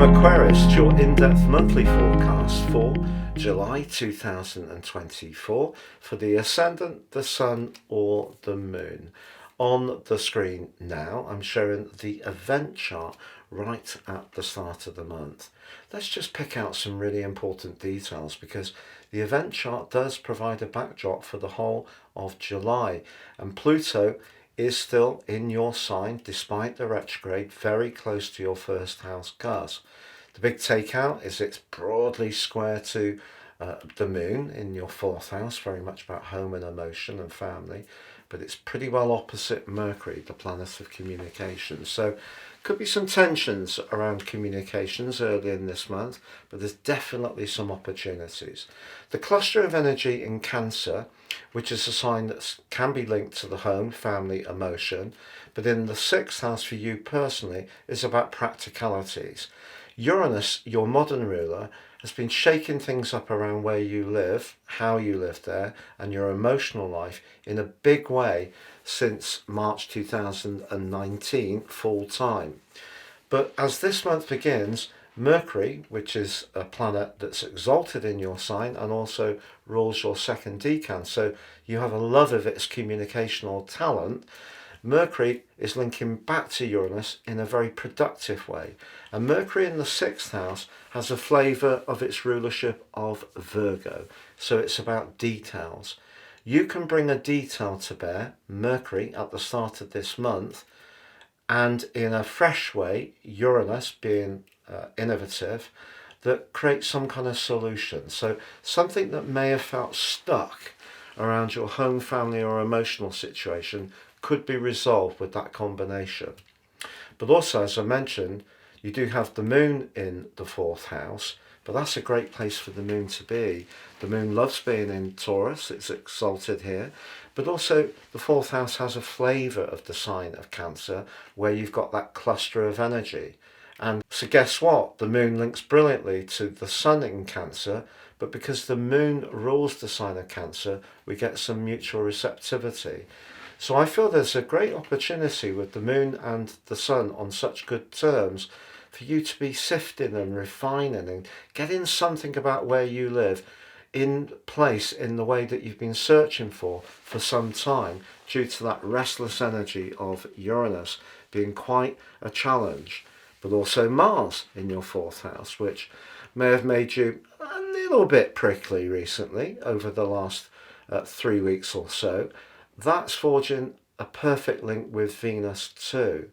Aquarius, your in-depth monthly forecast for July 2024 for the ascendant, the sun or the moon. On the screen now, I'm showing the event chart right at the start of the month. Let's just pick out some really important details because the event chart does provide a backdrop for the whole of July, and Pluto is still in your sign despite the retrograde, very close to your first house cusp. The big takeout is it's broadly square to the moon in your fourth house, very much about home and emotion and family, but it's pretty well opposite Mercury, the planet of communication. So could be some tensions around communications early in this month, but there's definitely some opportunities. The cluster of energy in Cancer, which is a sign that can be linked to the home, family, emotion, but in the sixth house for you personally is about practicalities. Uranus, your modern ruler, has been shaking things up around where you live, how you live there, and your emotional life in a big way since March 2019 full time. But as this month begins, Mercury, which is a planet that's exalted in your sign and also rules your second decan, so you have a love of its communicational talent, Mercury is linking back to Uranus in a very productive way. And Mercury in the sixth house has a flavour of its rulership of Virgo. So it's about details. You can bring a detail to bear, Mercury, at the start of this month, and in a fresh way, Uranus being innovative, that creates some kind of solution. So something that may have felt stuck around your home, family or emotional situation could be resolved with that combination. But also, as I mentioned, you do have the moon in the fourth house, but that's a great place for the moon to be. The moon loves being in Taurus, it's exalted here, but also the fourth house has a flavour of the sign of Cancer where you've got that cluster of energy. And so guess what? The moon links brilliantly to the sun in Cancer, but because the moon rules the sign of Cancer, we get some mutual receptivity. So I feel there's a great opportunity with the moon and the sun on such good terms for you to be sifting and refining and getting something about where you live in place in the way that you've been searching for some time, due to that restless energy of Uranus being quite a challenge. But also Mars in your fourth house, which may have made you a little bit prickly recently over the last 3 weeks or so. That's forging a perfect link with Venus too.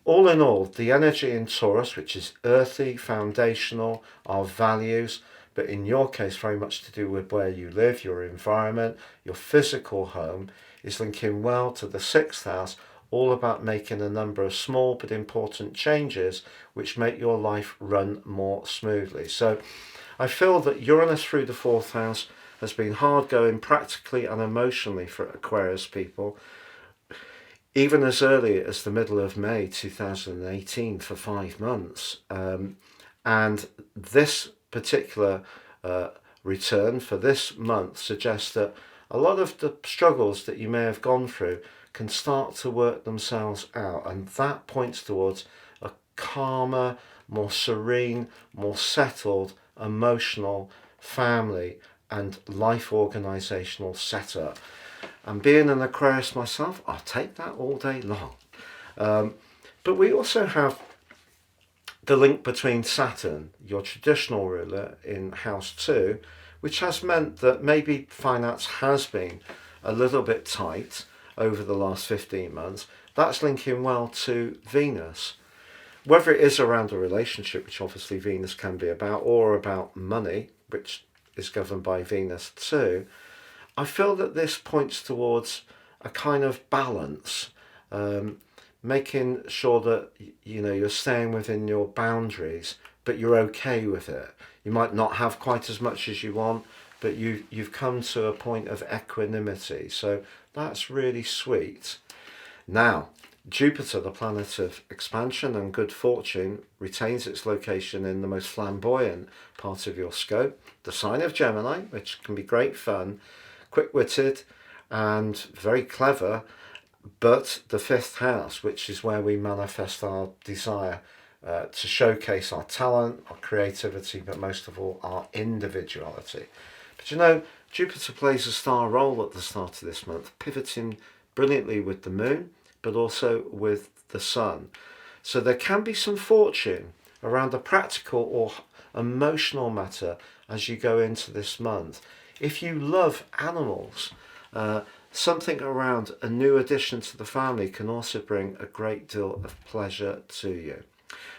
All in all, the energy in Taurus, which is earthy, foundational, our values, but in your case very much to do with where you live, your environment, your physical home, is linking well to the sixth house, all about making a number of small but important changes which make your life run more smoothly. So I feel that Uranus through the fourth house has been hard going practically and emotionally for Aquarius people, even as early as the middle of May 2018 for 5 months. And this particular return for this month suggests that a lot of the struggles that you may have gone through can start to work themselves out, and that points towards a calmer, more serene, more settled, emotional family and life organisational setup. And being an Aquarius myself, I'll take that all day long. But we also have the link between Saturn, your traditional ruler, in house 2, which has meant that maybe finance has been a little bit tight over the last 15 months. That's linking well to Venus. Whether it is around a relationship, which obviously Venus can be about, or about money, which is governed by Venus too, I feel that this points towards a kind of balance, making sure that you're staying within your boundaries, but you're okay with it. You might not have quite as much as you want, but you've come to a point of equanimity. So that's really sweet. Now, Jupiter, the planet of expansion and good fortune, retains its location in the most flamboyant part of your scope, the sign of Gemini, which can be great fun, quick-witted and very clever, but the fifth house, which is where we manifest our desire to showcase our talent, our creativity, but most of all, our individuality. But you know, Jupiter plays a star role at the start of this month, pivoting brilliantly with the moon, but also with the sun. So there can be some fortune around a practical or emotional matter as you go into this month. If you love animals, something around a new addition to the family can also bring a great deal of pleasure to you.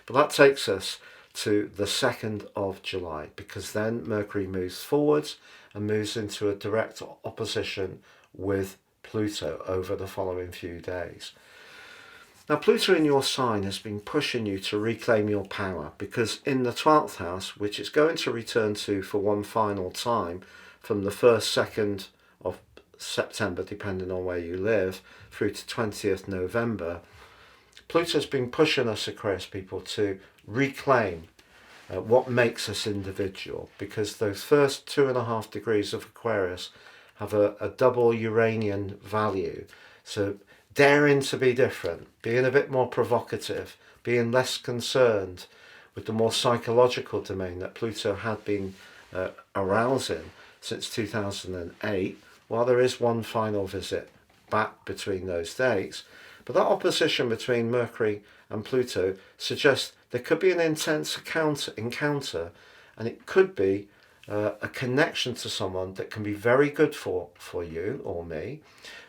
But that takes us to the 2nd of July, because then Mercury moves forwards and moves into a direct opposition with Pluto over the following few days. Now, Pluto in your sign has been pushing you to reclaim your power, because in the 12th house, which it's going to return to for one final time from the 1st, 2nd of September, depending on where you live, through to 20th November, Pluto's been pushing us, Aquarius people, to reclaim what makes us individual, because those first 2.5 degrees of Aquarius have a double Uranian value. So daring to be different, being a bit more provocative, being less concerned with the more psychological domain that Pluto had been arousing since 2008, while there is one final visit back between those dates. But that opposition between Mercury and Pluto suggests there could be an intense encounter, and it could be a connection to someone that can be very good for you or me,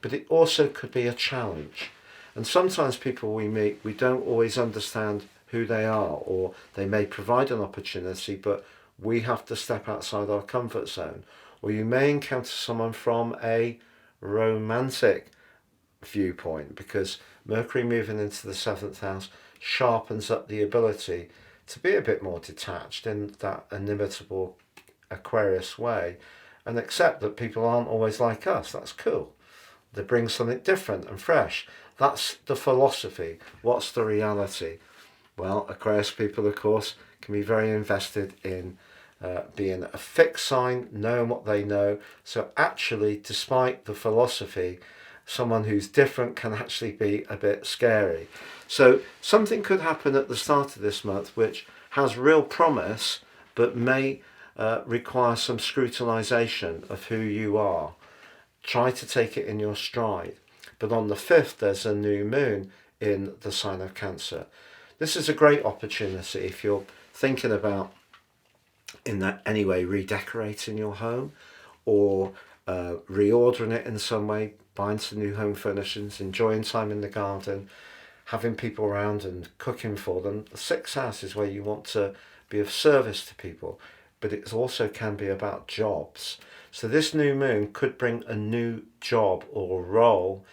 but it also could be a challenge. And sometimes people we meet, we don't always understand who they are, or they may provide an opportunity, but we have to step outside our comfort zone. Or you may encounter someone from a romantic viewpoint, because Mercury moving into the 7th house sharpens up the ability to be a bit more detached in that inimitable Aquarius way, and accept that people aren't always like us. That's cool. They bring something different and fresh. That's the philosophy. What's the reality? Well, Aquarius people, of course, can be very invested in being a fixed sign, knowing what they know. So actually, despite the philosophy, someone who's different can actually be a bit scary. So something could happen at the start of this month which has real promise, but may require some scrutinization of who you are. Try to take it in your stride. But on the 5th, there's a new moon in the sign of Cancer. This is a great opportunity if you're thinking about, in that anyway, redecorating your home, or reordering it in some way, buying some new home furnishings, enjoying time in the garden, having people around and cooking for them. The 6th house is where you want to be of service to people, but it also can be about jobs. So this new moon could bring a new job or role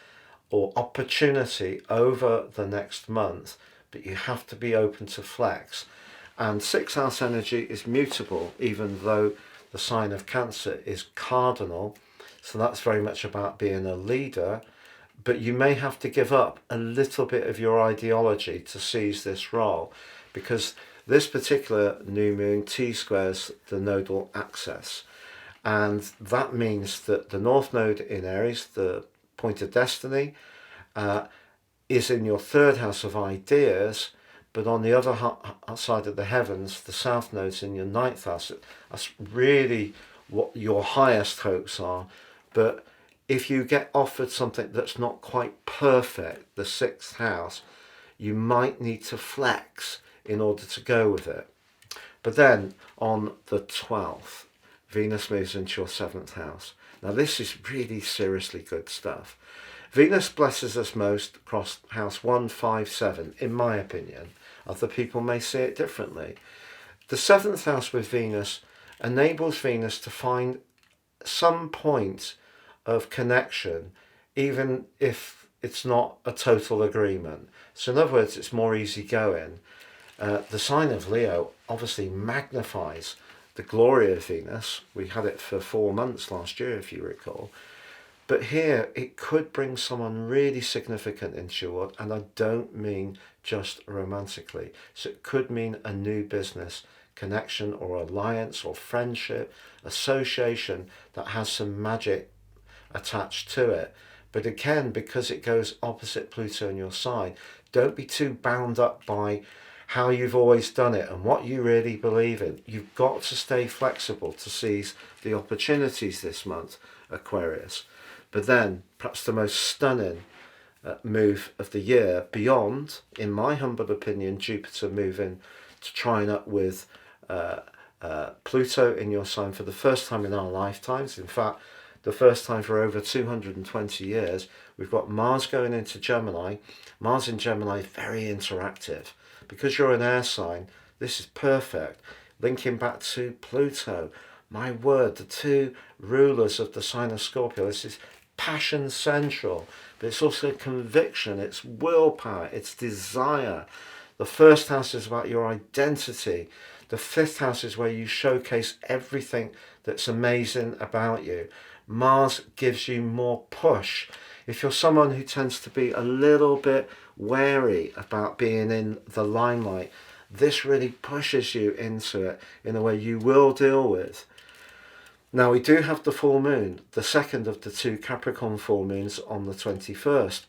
or opportunity over the next month, but you have to be open to flex. And 6th house energy is mutable, even though the sign of Cancer is cardinal. So that's very much about being a leader, but you may have to give up a little bit of your ideology to seize this role, because this particular new moon T-squares the nodal axis. And that means that the North Node in Aries, the point of destiny, is in your 3rd house of ideas, but on the other side of the heavens, the South Node's in your 9th house. That's really what your highest hopes are. But if you get offered something that's not quite perfect, the 6th house, you might need to flex in order to go with it. But then on the 12th, Venus moves into your 7th house. Now this is really seriously good stuff. Venus blesses us most across house 1, 5, 7, in my opinion. Other people may see it differently. The 7th house with Venus enables Venus to find some point of connection, even if it's not a total agreement. So in other words, it's more easygoing. The sign of Leo obviously magnifies the glory of Venus. We had it for 4 months last year, if you recall. But here, it could bring someone really significant into your world, and I don't mean just romantically. So it could mean a new business connection or alliance or friendship, association that has some magic attached to it. But again, because it goes opposite Pluto on your side, don't be too bound up by how you've always done it and what you really believe in. You've got to stay flexible to seize the opportunities this month, Aquarius. But then, perhaps the most stunning move of the year, beyond, in my humble opinion, Jupiter moving to trine up with Pluto in your sign for the first time in our lifetimes. In fact, the first time for over 220 years. We've got Mars going into Gemini. Mars in Gemini, very interactive. Because you're an air sign, this is perfect. Linking back to Pluto, my word, the two rulers of the sign of Scorpio. This is passion central, but it's also conviction, it's willpower, it's desire. The first house is about your identity. The fifth house is where you showcase everything that's amazing about you. Mars gives you more push. If you're someone who tends to be a little bit wary about being in the limelight, this really pushes you into it in a way you will deal with. Now, we do have the full moon, the second of the two Capricorn full moons, on the 21st.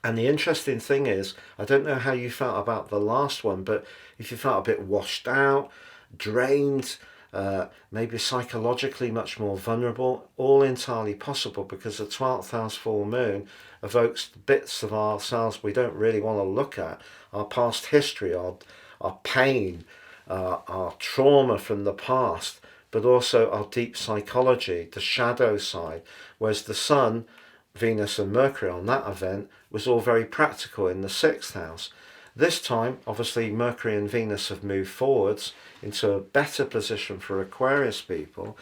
And the interesting thing is, I don't know how you felt about the last one, but if you felt a bit washed out, drained, maybe psychologically much more vulnerable, all entirely possible, because the 12th house full moon evokes bits of ourselves we don't really want to look at, our past history, our pain, our trauma from the past, but also our deep psychology, the shadow side, whereas the Sun, Venus and Mercury on that event was all very practical in the 6th house. This time, obviously, Mercury and Venus have moved forwards into a better position for Aquarius people,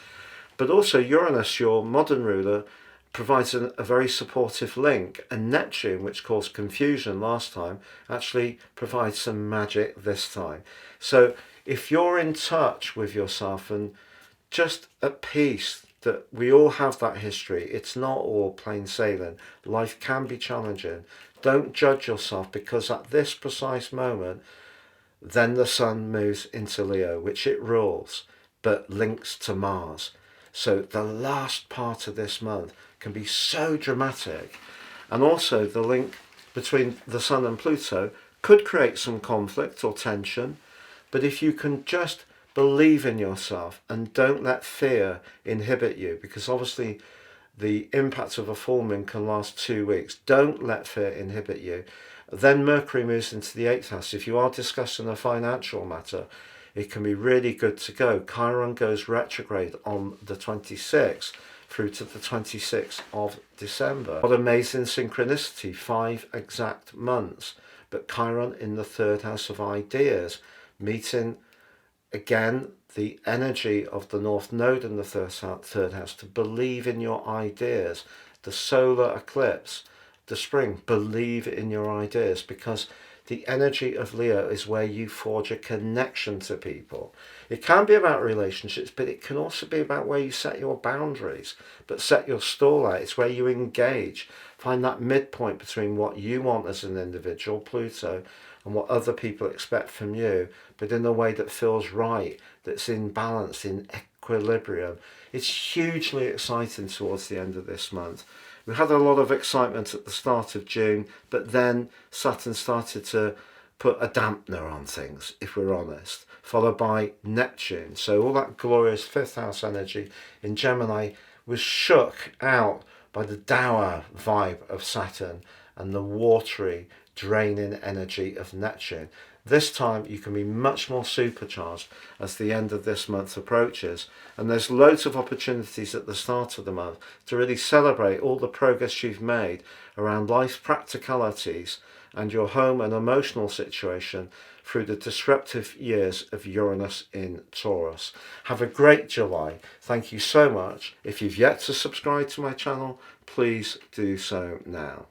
but also Uranus, your modern ruler, provides a very supportive link, and Neptune, which caused confusion last time, actually provides some magic this time. So if you're in touch with yourself and just at peace that we all have that history, it's not all plain sailing, life can be challenging, don't judge yourself, because at this precise moment, then the Sun moves into Leo, which it rules, but links to Mars. So the last part of this month can be so dramatic. And also the link between the Sun and Pluto could create some conflict or tension. But if you can just believe in yourself and don't let fear inhibit you, because obviously the impact of a full moon can last 2 weeks. Don't let fear inhibit you. Then Mercury moves into the 8th house. If you are discussing a financial matter, it can be really good to go. Chiron goes retrograde on the 26th through to the 26th of December. What amazing synchronicity, 5 exact months. But Chiron in the 3rd house of ideas, meeting again the energy of the North Node in the 3rd house to believe in your ideas. The solar eclipse, the spring, believe in your ideas, because the energy of Leo is where you forge a connection to people. It can be about relationships, but it can also be about where you set your boundaries, but set your stall out. It's where you engage. Find that midpoint between what you want as an individual, Pluto, and what other people expect from you, but in a way that feels right, that's in balance, in equilibrium. It's hugely exciting towards the end of this month. We had a lot of excitement at the start of June, but then Saturn started to put a dampener on things, if we're honest, followed by Neptune. So all that glorious 5th house energy in Gemini was shook out by the dour vibe of Saturn and the watery, draining energy of Neptune. This time you can be much more supercharged as the end of this month approaches, and there's loads of opportunities at the start of the month to really celebrate all the progress you've made around life's practicalities and your home and emotional situation through the disruptive years of Uranus in Taurus. Have a great July. Thank you so much. If you've yet to subscribe to my channel, please do so now.